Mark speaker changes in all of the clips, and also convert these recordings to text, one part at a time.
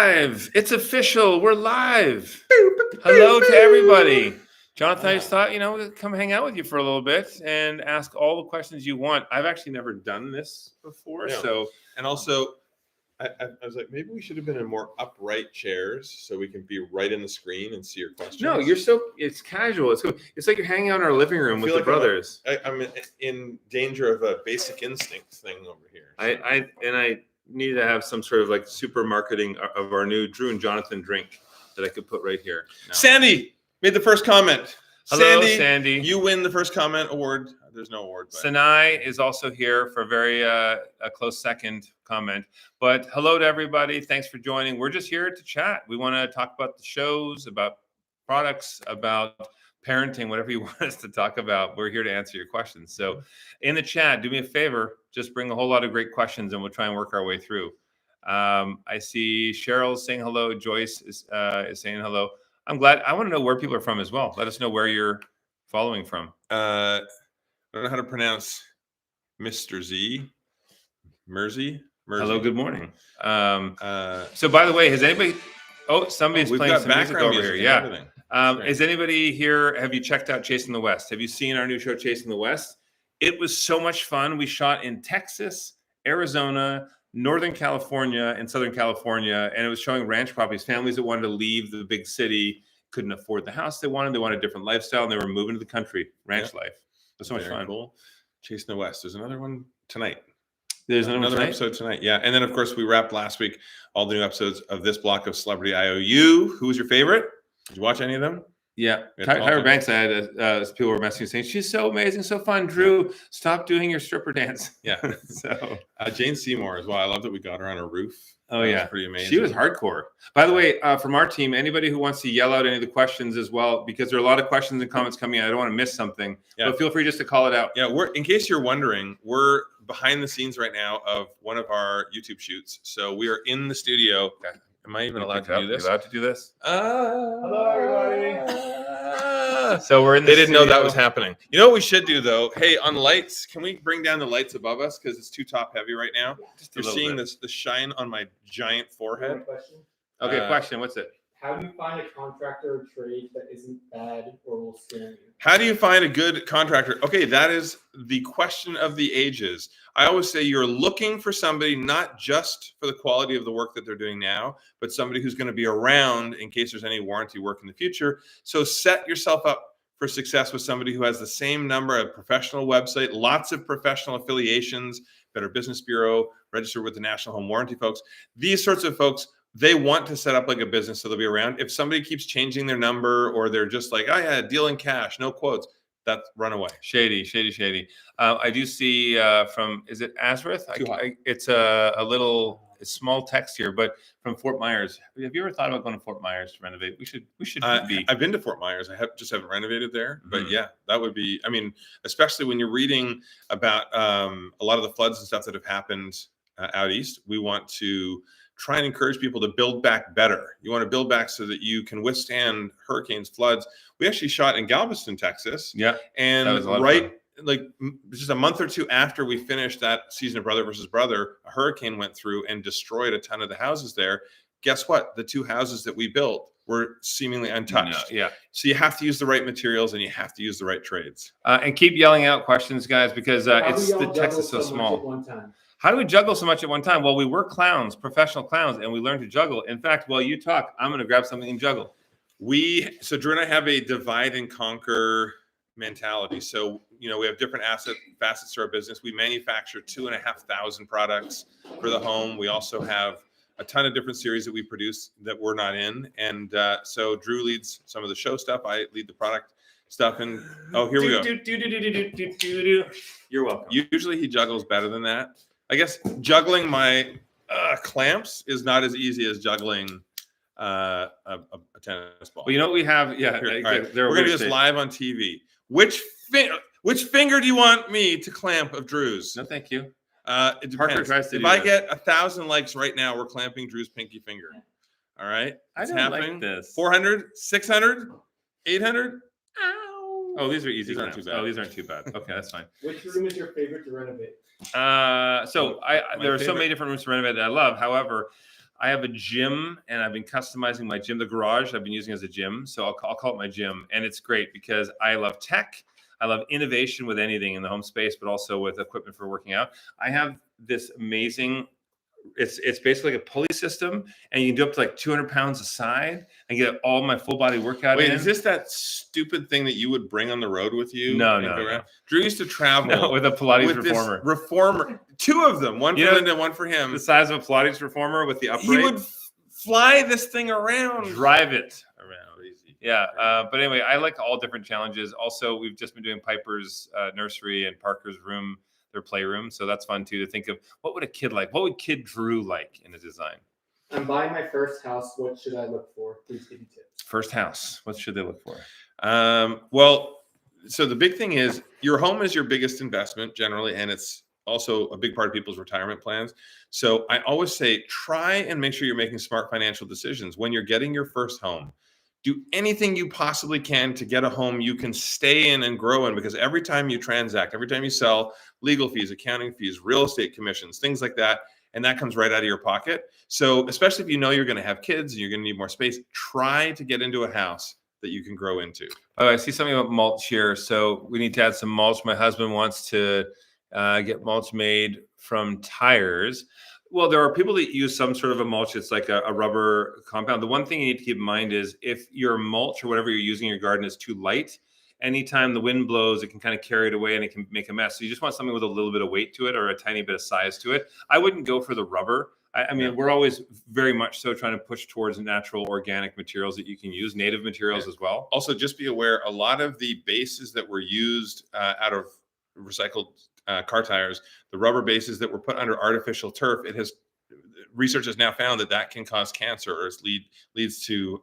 Speaker 1: live. It's official. We're live. Hello to everybody. Jonathan, I just thought, we'd come hang out with you for a little bit and ask all the questions you want. I've actually never done this before.
Speaker 2: And also, I was like, maybe we should have been in more upright chairs so we can be right in the screen and see your questions.
Speaker 1: No, it's casual. It's like you're hanging out in our living room with the brothers.
Speaker 2: I'm in danger of a Basic Instinct thing over here.
Speaker 1: I need to have some sort of like super marketing of our new Drew and Jonathan drink that I could put right here. No.
Speaker 2: Sandy made the first comment.
Speaker 1: Hello, Sandy.
Speaker 2: You win the first comment award. There's no award. But.
Speaker 1: Sinai is also here for a close second comment. But hello to everybody. Thanks for joining. We're just here to chat. We want to talk about the shows, about products, about parenting, whatever you want us to talk about. We're here to answer your questions. So in the chat, do me a favor, just bring a whole lot of great questions and we'll try and work our way through. I see Cheryl saying hello. Joyce is saying hello. I'm glad. I want to know where people are from as well. Let us know where you're following from.
Speaker 2: I don't know how to pronounce Mr. Z. Mersey.
Speaker 1: Hello, good morning. So by the way, has anybody... somebody's playing some music over here. Yeah. Is anybody here? Have you checked out Chasing the West? Have you seen our new show, Chasing the West? It was so much fun. We shot in Texas, Arizona, Northern California, and Southern California, and it was showing ranch properties, families that wanted to leave the big city, couldn't afford the house they wanted a different lifestyle, and they were moving to the country, ranch life. It was so much fun.
Speaker 2: Cool. Chasing the West. There's another one tonight.
Speaker 1: There's
Speaker 2: another episode tonight. Yeah. And then, of course, we wrapped last week all the new episodes of this block of Celebrity IOU. Who was your favorite? Did you watch any of them?
Speaker 1: Yeah. Tyra Banks, I had people were messaging saying, she's so amazing, so fun. Drew, stop doing your stripper dance.
Speaker 2: Yeah.
Speaker 1: So
Speaker 2: Jane Seymour as well. I love that we got her on a roof.
Speaker 1: Oh,
Speaker 2: that
Speaker 1: yeah.
Speaker 2: was pretty amazing.
Speaker 1: She was hardcore. By the way, from our team, anybody who wants to yell out any of the questions as well, because there are a lot of questions and comments coming in. I don't want to miss something.
Speaker 2: Yeah.
Speaker 1: But feel free just to call it out.
Speaker 2: Yeah. In case you're wondering, we're behind the scenes right now of one of our YouTube shoots. So we are in the studio.
Speaker 1: Okay.
Speaker 2: Am I even allowed to do this?
Speaker 1: You're allowed to do this?
Speaker 2: Hello, everybody.
Speaker 1: So we're in the
Speaker 2: They didn't know
Speaker 1: studio.
Speaker 2: that was happening. You know what we should do, though? Hey, on lights, can we bring down the lights above us? Because it's too top heavy right now. You're seeing the shine on my giant forehead.
Speaker 1: Okay, question. What's it?
Speaker 3: How do you find a contractor or trade that isn't bad or will scare you?
Speaker 2: How do you find a good contractor? Okay, that is the question of the ages. I always say you're looking for somebody not just for the quality of the work that they're doing now, but somebody who's going to be around in case there's any warranty work in the future. So set yourself up for success with somebody who has the same number, a professional website, lots of professional affiliations, Better Business Bureau, registered with the National Home Warranty folks. These sorts of folks, they want to set up like a business so they'll be around. If somebody keeps changing their number or they're just like, oh yeah, deal in cash, no quotes, that's run away.
Speaker 1: Shady. I do see from, is it Azareth? It's it's small text here, but from Fort Myers. Have you ever thought about going to Fort Myers to renovate? We should be.
Speaker 2: I've been to Fort Myers. I haven't renovated there, but yeah, that would be, I mean, especially when you're reading about a lot of the floods and stuff that have happened out east, we want to try and encourage people to build back better. You want to build back so that you can withstand hurricanes, floods. We actually shot in Galveston, Texas.
Speaker 1: Yeah.
Speaker 2: And just a month or two after we finished that season of Brother versus Brother, a hurricane went through and destroyed a ton of the houses there. Guess what? The two houses that we built were seemingly untouched.
Speaker 1: No, yeah.
Speaker 2: So you have to use the right materials and you have to use the right trades.
Speaker 1: And keep yelling out questions, guys, because the text is so small. How do we juggle so much at one time? Well, we were clowns, professional clowns, and we learned to juggle. In fact, while you talk, I'm going to grab something and juggle.
Speaker 2: So Drew and I have a divide and conquer mentality. So, we have different facets to our business. We manufacture 2,500 products for the home. We also have a ton of different series that we produce that we're not in. And so Drew leads some of the show stuff. I lead the product stuff. And here we go.
Speaker 1: You're welcome.
Speaker 2: Usually he juggles better than that. I guess juggling my clamps is not as easy as juggling a tennis ball.
Speaker 1: Well, you know what we have? Yeah.
Speaker 2: All right. We're going to do this live on TV. Which finger do you want me to clamp of Drew's?
Speaker 1: No, thank you.
Speaker 2: It depends. If I get 1,000 likes right now, we're clamping Drew's pinky finger. All right?
Speaker 1: It's happening. Like this.
Speaker 2: 400, 600, 800.
Speaker 1: Oh, these are easy.
Speaker 2: These aren't too bad.
Speaker 1: Oh, these aren't too bad. Okay, that's fine.
Speaker 3: Which room is your favorite to renovate?
Speaker 1: There are so many different rooms to renovate that I love. However, I have a gym, and I've been customizing my gym. The garage I've been using as a gym, so I'll call it my gym, and it's great because I love tech. I love innovation with anything in the home space, but also with equipment for working out. I have this amazing. It's basically like a pulley system, and you can do up to like 200 pounds a side and get all my full body workout
Speaker 2: Wait,
Speaker 1: in.
Speaker 2: is this that stupid thing that you would bring on the road with you?
Speaker 1: No,
Speaker 2: and
Speaker 1: no,
Speaker 2: go
Speaker 1: no.
Speaker 2: around? Drew used to travel
Speaker 1: No, with a Pilates
Speaker 2: with this
Speaker 1: reformer.
Speaker 2: reformer. Two of them, one for
Speaker 1: You know,
Speaker 2: Linda, one for him.
Speaker 1: The size of a Pilates reformer with the upright.
Speaker 2: He would fly this thing around.
Speaker 1: drive it around.
Speaker 2: Crazy.
Speaker 1: Yeah, but anyway, I like all different challenges. Also, we've just been doing Piper's nursery and Parker's room, their playroom. So that's fun too, to think of what would a kid like? What would kid Drew like in a design?
Speaker 3: I'm buying my first house. What should I look for? Please give me tips.
Speaker 1: First house. What should they look for?
Speaker 2: Well, so the big thing is your home is your biggest investment generally, and it's also a big part of people's retirement plans. So I always say, try and make sure you're making smart financial decisions when you're getting your first home. Do anything you possibly can to get a home you can stay in and grow in, because every time you transact, every time you sell, legal fees, accounting fees, real estate commissions, things like that, and that comes right out of your pocket. So especially if you know you're going to have kids and you're going to need more space, try to get into a house that you can grow into.
Speaker 1: Oh, I see something about mulch here. So we need to add some mulch. My husband wants to get mulch made from tires. Well, there are people that use some sort of a mulch. It's like a rubber compound. The one thing you need to keep in mind is if your mulch or whatever you're using in your garden is too light, anytime the wind blows, it can kind of carry it away and it can make a mess. So you just want something with a little bit of weight to it or a tiny bit of size to it. I wouldn't go for the rubber. I mean, we're always very much so trying to push towards natural organic materials that you can use, native materials as well.
Speaker 2: Also, just be aware, a lot of the bases that were used out of recycled car tires, the rubber bases that were put under artificial turf, research has now found that can cause cancer, or leads to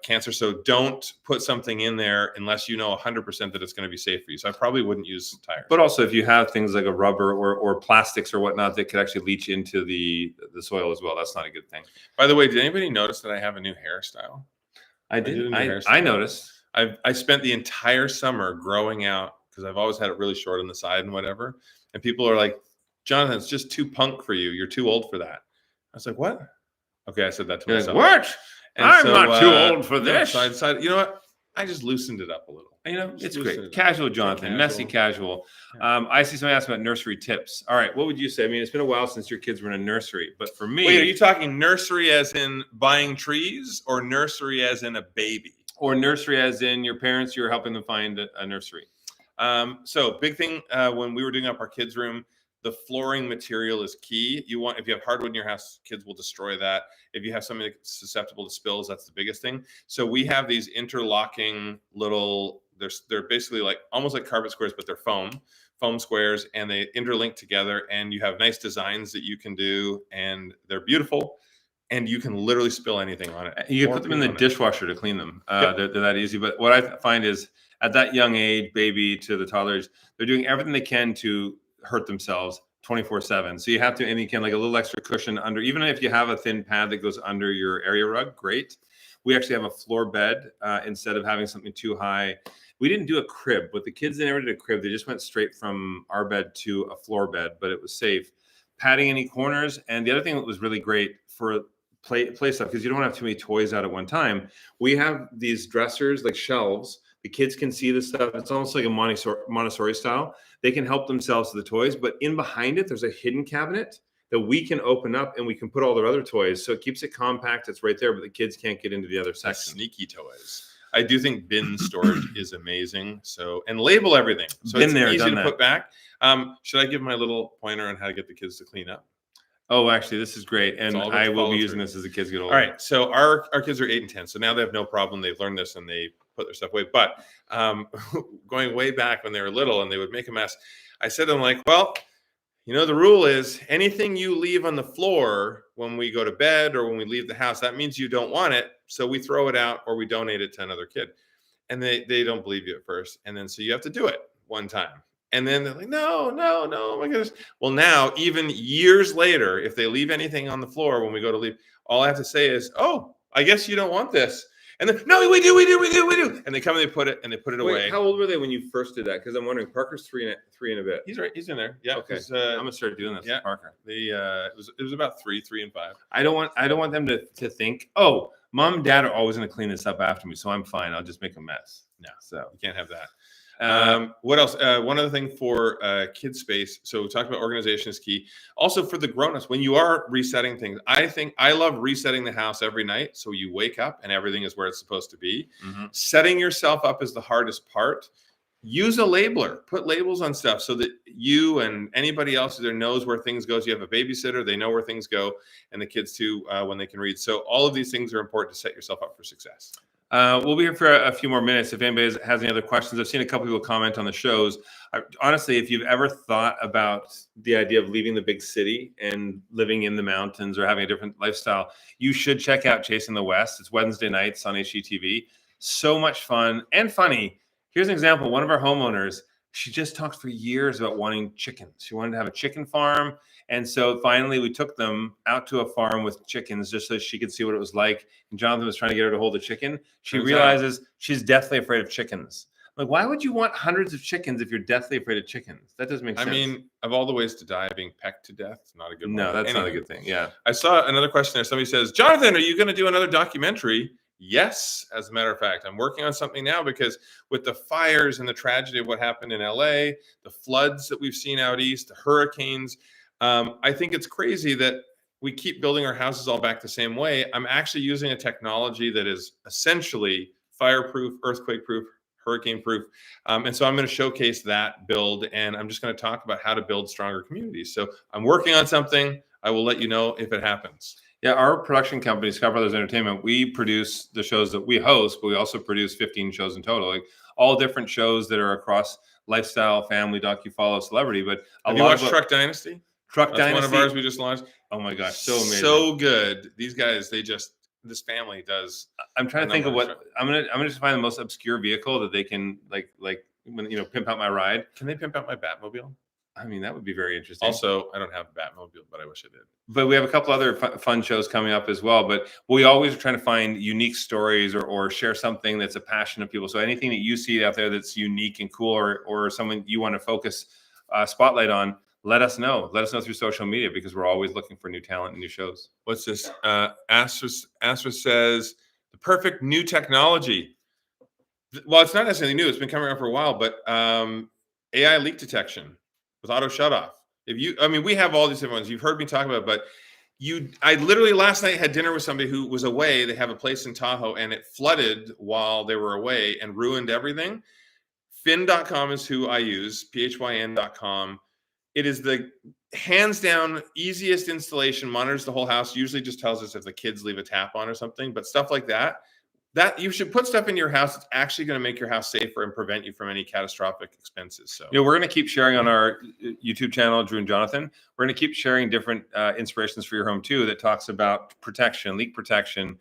Speaker 2: cancer. So don't put something in there unless you know 100% that it's going to be safe for you. So I probably wouldn't use tires.
Speaker 1: But also, if you have things like a rubber or plastics or whatnot that could actually leach into the soil as well, that's not a good thing.
Speaker 2: By the way, did anybody notice that I have a new hairstyle?
Speaker 1: I did. I noticed.
Speaker 2: I spent the entire summer growing out, because I've always had it really short on the side and whatever. And people are like, Jonathan, it's just too punk for you. You're too old for that. I was like, what? Okay, I said that to myself.
Speaker 1: What?
Speaker 2: And
Speaker 1: I'm not too old for
Speaker 2: no,
Speaker 1: this.
Speaker 2: So I decided, you know what? I just loosened it up a little.
Speaker 1: You know,
Speaker 2: Just
Speaker 1: it's
Speaker 2: loosen
Speaker 1: great.
Speaker 2: it up.
Speaker 1: Casual, Jonathan.
Speaker 2: Casual.
Speaker 1: Messy casual. I see somebody asking about nursery tips. All right, what would you say? I mean, it's been a while since your kids were in a nursery, but for me,
Speaker 2: Wait, are you talking nursery as in buying trees, or nursery as in a baby?
Speaker 1: or nursery as in your parents, you're helping them find a nursery?
Speaker 2: So big thing when we were doing up our kids' room, the flooring material is key. If you have hardwood in your house, kids will destroy that. If you have something that's susceptible to spills, that's the biggest thing. So we have these interlocking little, they're basically like almost like carpet squares, but they're foam squares, and they interlink together, and you have nice designs that you can do, and they're beautiful. And you can literally spill anything on it.
Speaker 1: You can put them in the dishwasher to clean them. They're that easy. But what I find is at that young age, baby to the toddlers, they're doing everything they can to hurt themselves 24/7. So you have to, and you can like a little extra cushion under, even if you have a thin pad that goes under your area rug, great. We actually have a floor bed instead of having something too high. We didn't do a crib, but the kids, they never did a crib. They just went straight from our bed to a floor bed, but it was safe. Padding any corners. And the other thing that was really great for play stuff, because you don't want to have too many toys out at one time. We have these dressers, like shelves. The kids can see the stuff. It's almost like a Montessori style. They can help themselves to the toys, but in behind it, there's a hidden cabinet that we can open up and we can put all their other toys. So it keeps it compact. It's right there, but the kids can't get into the other section.
Speaker 2: Sneaky toys. I do think bin storage is amazing. So, and label everything. So
Speaker 1: Been
Speaker 2: it's
Speaker 1: there,
Speaker 2: easy
Speaker 1: done
Speaker 2: to
Speaker 1: that.
Speaker 2: put back. Should I give my little pointer on how to get the kids to clean up?
Speaker 1: Oh, actually, this is great. And
Speaker 2: all about
Speaker 1: I will
Speaker 2: follow
Speaker 1: be
Speaker 2: through.
Speaker 1: using this as the kids get older.
Speaker 2: All right. So our kids are 8 and 10. So now they have no problem. They've learned this and they put their stuff away. But going way back when they were little and they would make a mess, I said to them, like, well, you know, the rule is anything you leave on the floor when we go to bed or when we leave the house, that means you don't want it. So we throw it out or we donate it to another kid. And they don't believe you at first. And then so you have to do it one time. And then they're like, no, oh my goodness. Well, now, even years later, if they leave anything on the floor when we go to leave, all I have to say is, oh, I guess you don't want this. And then, no, we do. And they come and they put it away.
Speaker 1: Wait, how old were they when you first did that? Because I'm wondering, Parker's three and a bit.
Speaker 2: He's right. He's in there. Yeah.
Speaker 1: Okay.
Speaker 2: he's,
Speaker 1: I'm gonna start doing this
Speaker 2: yeah.
Speaker 1: with Parker.
Speaker 2: it was about 3 and 5.
Speaker 1: I don't want them to think, oh, mom and dad are always gonna clean this up after me, so I'm fine. I'll just make a mess.
Speaker 2: No,
Speaker 1: So
Speaker 2: you can't have that.
Speaker 1: uh,
Speaker 2: What else? One other thing for kid space. So we talked about organization is key. Also for the grown-ups, when you are resetting things, I love resetting the house every night. So you wake up and everything is where it's supposed to be.
Speaker 1: mhm.
Speaker 2: Setting yourself up is the hardest part. Use a labeler. Put labels on stuff so that you and anybody else there knows where things go. So you have a babysitter, they know where things go, and the kids too when they can read. So all of these things are important to set yourself up for success.
Speaker 1: We'll be here for a few more minutes. If anybody has any other questions, I've seen a couple people comment on the shows. Honestly, if you've ever thought about the idea of leaving the big city and living in the mountains or having a different lifestyle, you should check out Chasing the West. It's Wednesday nights on HGTV. So much fun and funny. Here's an example. One of our homeowners, she just talked for years about wanting chickens. She wanted to have a chicken farm. And so finally we took them out to a farm with chickens just so she could see what it was like. And Jonathan was trying to get her to hold a chicken. She
Speaker 2: Turns
Speaker 1: realizes she's deathly afraid of chickens. Like, why would you want hundreds of chickens if you're deathly afraid of chickens? That doesn't make sense.
Speaker 2: I mean, of all the ways to die, being pecked to death, it's not a good one.
Speaker 1: no, that's not a
Speaker 2: Anyway,
Speaker 1: good thing. Yeah.
Speaker 2: I saw another question there. Somebody says, Jonathan, are you going to do another documentary? Yes, as a matter of fact, I'm working on something now because with the fires and the tragedy of what happened in LA, the floods that we've seen out east, the hurricanes, I think it's crazy that we keep building our houses all back the same way. I'm actually using a technology that is essentially fireproof, earthquake-proof, hurricane-proof. And so I'm going to showcase that build, and I'm just going to talk about how to build stronger communities. So I'm working on something. I will let you know if it happens.
Speaker 1: Yeah, our production company, Scott Brothers Entertainment, we produce the shows that we host, but we also produce 15 shows in total, like all different shows that are across lifestyle, family, docu-follow, celebrity. But
Speaker 2: Have you watched Truck Dynasty?
Speaker 1: Truck
Speaker 2: That's
Speaker 1: Dynasty?
Speaker 2: one of ours we just launched.
Speaker 1: Oh my gosh, so amazing!
Speaker 2: So good. These guys, this family does.
Speaker 1: I'm trying to think of
Speaker 2: number
Speaker 1: what I'm gonna just find the most obscure vehicle that they can like when pimp out my ride.
Speaker 2: Can they pimp out my Batmobile?
Speaker 1: I mean, that would be very interesting.
Speaker 2: Also, I don't have a Batmobile, but I wish I did.
Speaker 1: But we have a couple other fun shows coming up as well. But we always are trying to find unique stories or share something that's a passion of people. So anything that you see out there that's unique and cool, or someone you want to focus spotlight on, let us know. Let us know through social media because we're always looking for new talent and new shows.
Speaker 2: What's this? Astra says the perfect new technology. Well, it's not necessarily new. It's been coming around for a while, but AI leak detection with auto shut off. We have all these different ones. You've heard me talk about it, but I literally last night had dinner with somebody who was away. They have a place in Tahoe and it flooded while they were away and ruined everything. Phyn.com is who I use, phyn.com. It is the hands down easiest installation, monitors the whole house, usually just tells us if the kids leave a tap on or something, but stuff like that you should put stuff in your house that's actually going to make your house safer and prevent you from any catastrophic expenses. So
Speaker 1: we're going to keep sharing on our YouTube channel, Drew and Jonathan. We're going to keep sharing different inspirations for your home too that talks about protection, leak protection,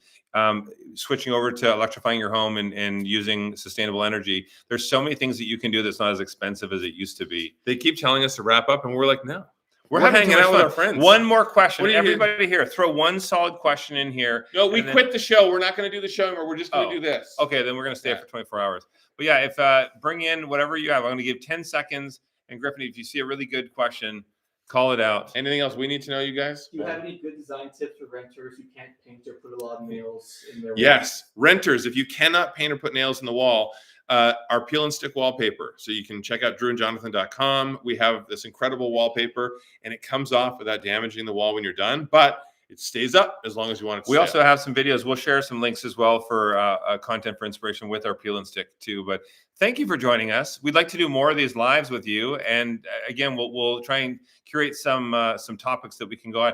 Speaker 1: switching over to electrifying your home and using sustainable energy. There's so many things that you can do that's not as expensive as it used to be.
Speaker 2: They keep telling us to wrap up and we're like, no.
Speaker 1: We're
Speaker 2: hanging
Speaker 1: having
Speaker 2: out with
Speaker 1: fun.
Speaker 2: our friends.
Speaker 1: One more question.
Speaker 2: What do you
Speaker 1: Everybody here, throw one solid question in here.
Speaker 2: No, we
Speaker 1: and then-
Speaker 2: quit the show. We're not going to do the show anymore. We're just going to do this.
Speaker 1: Okay, then we're going to stay
Speaker 2: Yeah.
Speaker 1: for 24 hours. But yeah, if bring in whatever you have. I'm going to give 10 seconds. And Griffin, if you see a really good question, call it out.
Speaker 2: Anything else we need to know, you guys?
Speaker 3: Do you have any good design tips for renters who can't paint or put a lot of nails in their
Speaker 2: Yes. Renters, if you cannot paint or put nails in the wall, our peel and stick wallpaper. So you can check out drewandjonathan.com. We have this incredible wallpaper and it comes off without damaging the wall when you're done, but it stays up as long as you want it to
Speaker 1: We
Speaker 2: stay
Speaker 1: also
Speaker 2: up.
Speaker 1: have some videos. We'll share some links as well for content for inspiration with our peel and stick too. But thank you for joining us. We'd like to do more of these lives with you. And again, we'll try and curate some topics that we can go on.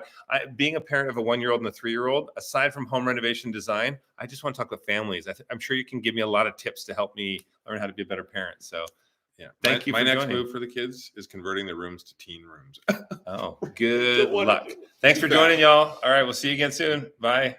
Speaker 1: Being a parent of a 1-year-old and a 3-year-old, aside from home renovation design, I just want to talk with families. I'm sure you can give me a lot of tips to help me learn how to be a better parent. So
Speaker 2: Yeah.
Speaker 1: Thank you
Speaker 2: My
Speaker 1: for
Speaker 2: next
Speaker 1: joining.
Speaker 2: move for the kids is converting the rooms to teen rooms.
Speaker 1: oh, good
Speaker 2: Don't wanna
Speaker 1: luck.
Speaker 2: do it.
Speaker 1: Thanks for joining, y'all. All right, we'll see you again soon. Bye.